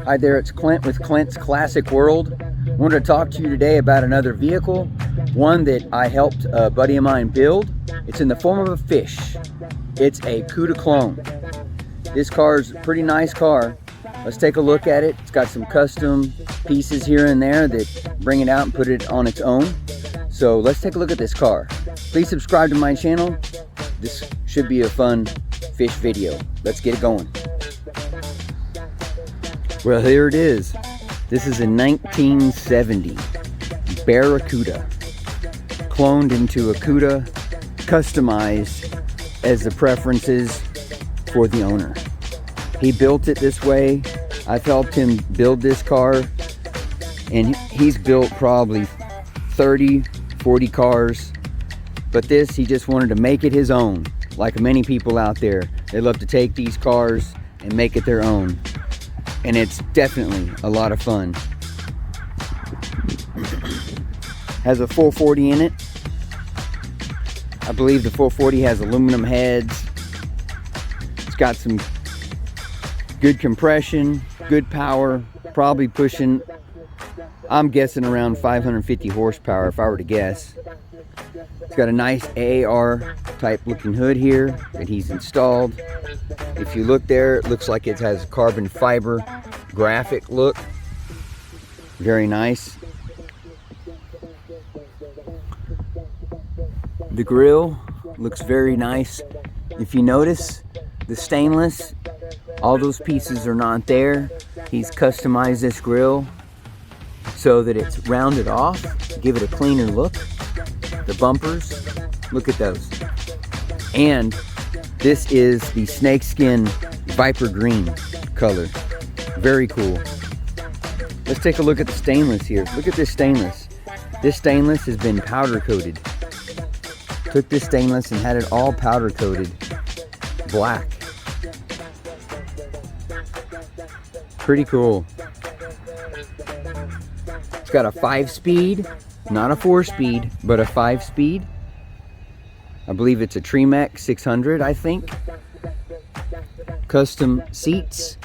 Hi there, it's Clint with Clint's Classic World. I wanted to talk to you today about another vehicle, one that I helped a buddy of mine build. It's in the form of a fish. It's a Cuda clone. This car's a pretty nice car. Let's take a look at it. It's got some custom pieces here and there that bring it out and put it on its own. So let's take a look at this car. Please subscribe to my channel. This should be a fun fish video. Let's get it going. Well, here it is. This is a 1970 Barracuda, cloned into a Cuda, customized as the preferences for the owner. He built it this way. I've helped him build this car, and he's built probably 30, 40 cars. But this, he just wanted to make it his own. Like many people out there, they love to take these cars and make it their own. And it's definitely a lot of fun. Has a 440 in it. I believe the 440 has aluminum heads. It's got some good compression, good power, probably pushing, I'm guessing around 550 horsepower if I were to guess. It's got a nice AAR type looking hood here that he's installed. If you look there, it looks like it has a carbon fiber graphic look. Very nice. The grill looks very nice. If you notice, the stainless, all those pieces are not there. He's customized this grill so that it's rounded off to give it a cleaner look. The bumpers, look at those. And this is the Snakeskin Viper Green color. Very cool. Let's take a look at the stainless here. Look at this stainless. This stainless has been powder coated. Took this stainless and had it all powder coated black. Pretty cool. It's got a 5-speed, not a 4-speed, but a 5-speed. I believe it's a Tremec 600, I think. Custom seats.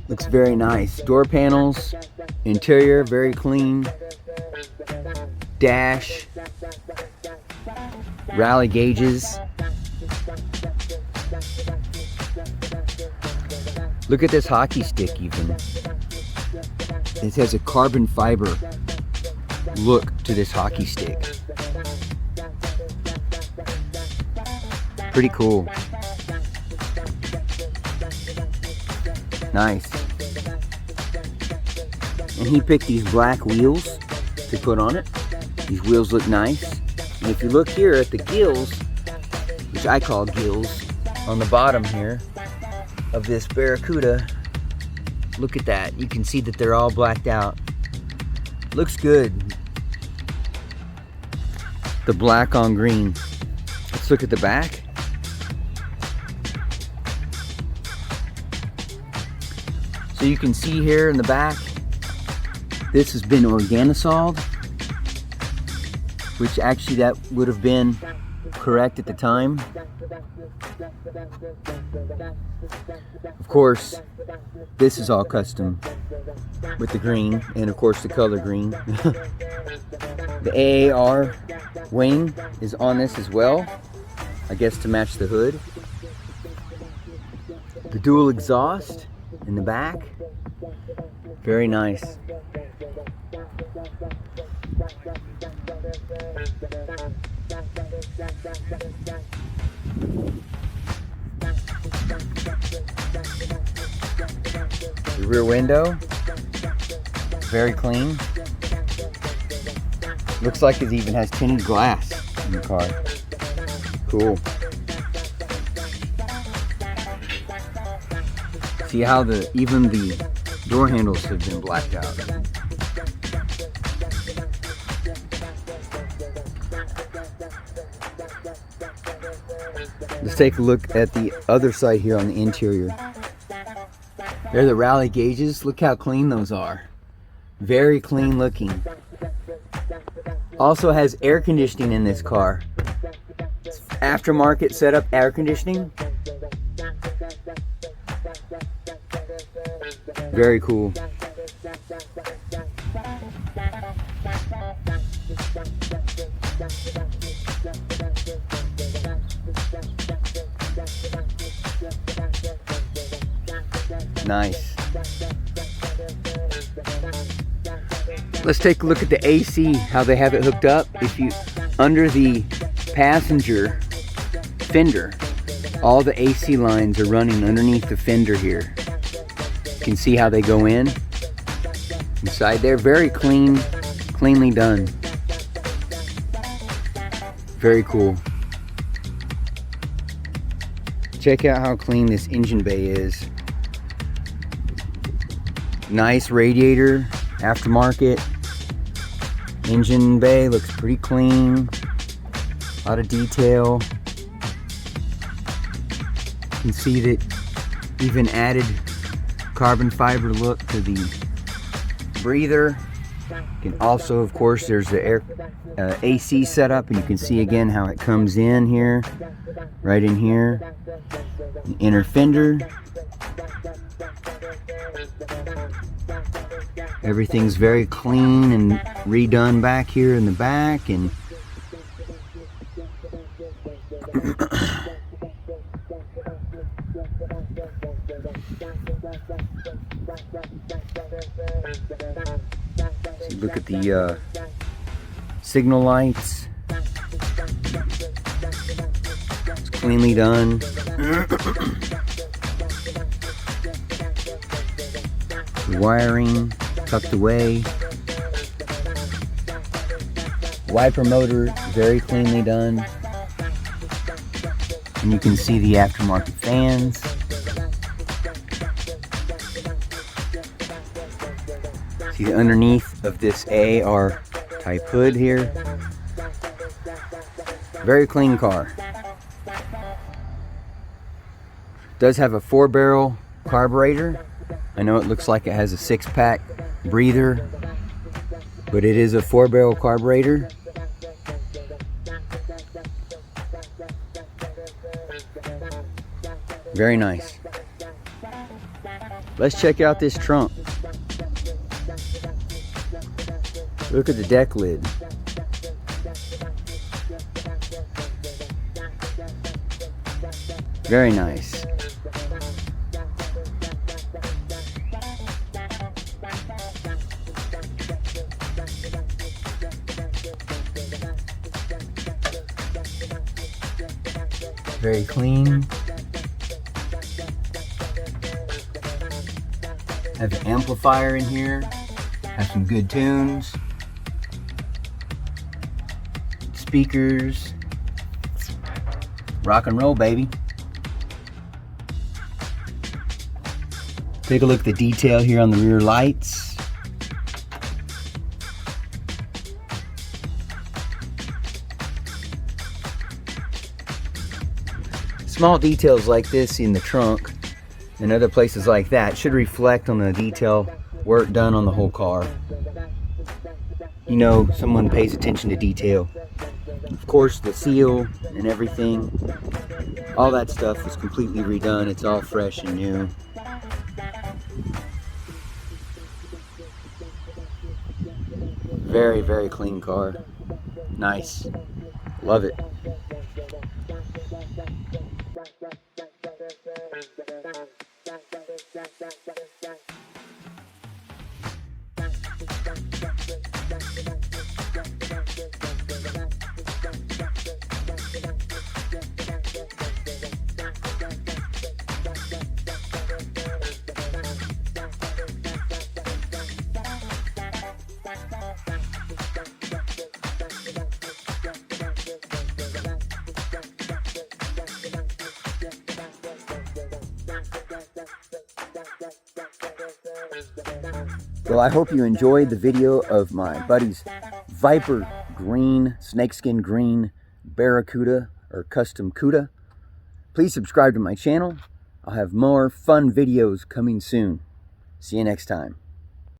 Looks very nice. Door panels, interior very clean. Dash, rally gauges. Look at this hockey stick even. It has a carbon fiber look to this hockey stick. Pretty cool. Nice. And he picked these black wheels to put on it. These wheels look nice. And if you look here at the gills, which I call gills, on the bottom here of this Barracuda, look at that. You can see that they're all blacked out. Looks good. The black on green. Let's look at the back. So you can see here in the back, this has been organisoled, which actually that would have been correct at the time. Of course, this is all custom with the green and of course the color green. The AAR wing is on this as well, I guess to match the hood. The dual exhaust in the back, very nice. The rear window, very clean. Looks like it even has tinted glass in the car. Cool. See how even the door handles have been blacked out. Let's take a look at the other side here on the interior. There are the rally gauges. Look how clean those are. Very clean looking. Also has air conditioning in this car. It's aftermarket setup air conditioning. Very cool. Nice. Let's take a look at the AC, how they have it hooked up. If you, under the passenger fender, all the AC lines are running underneath the fender here. You can see how they go in. Inside there, very cleanly done. Very cool. Check out how clean this engine bay is. Nice radiator, aftermarket. Engine bay looks pretty clean. A lot of detail. You can see that even added carbon fiber look to the breather. You can also, of course, there's the air AC setup, and you can see again how it comes in here, right in here. The inner fender. Everything's very clean and redone back here in the back, and so look at the signal lights. It's cleanly done. The wiring tucked away. Wiper motor, very cleanly done. And you can see the aftermarket fans. See the underneath of this AR type hood here. Very clean car. Does have a 4-barrel carburetor. I know it looks like it has a 6-pack breather, but it is a 4-barrel carburetor. Very nice. Let's check out this trunk. Look at the deck lid. Very nice. Very clean. Have an amplifier in here. Have some good tunes. Speakers. Rock and roll, baby. Take a look at the detail here on the rear lights. Small details like this in the trunk and other places like that should reflect on the detail work done on the whole car. You know, someone pays attention to detail. Of course, the seal and everything, all that stuff was completely redone. It's all fresh and new. Very, very clean car. Nice. Love it. Well, I hope you enjoyed the video of my buddy's Viper Green, Snakeskin Green Barracuda or custom Cuda. Please subscribe to my channel. I'll have more fun videos coming soon. See you next time.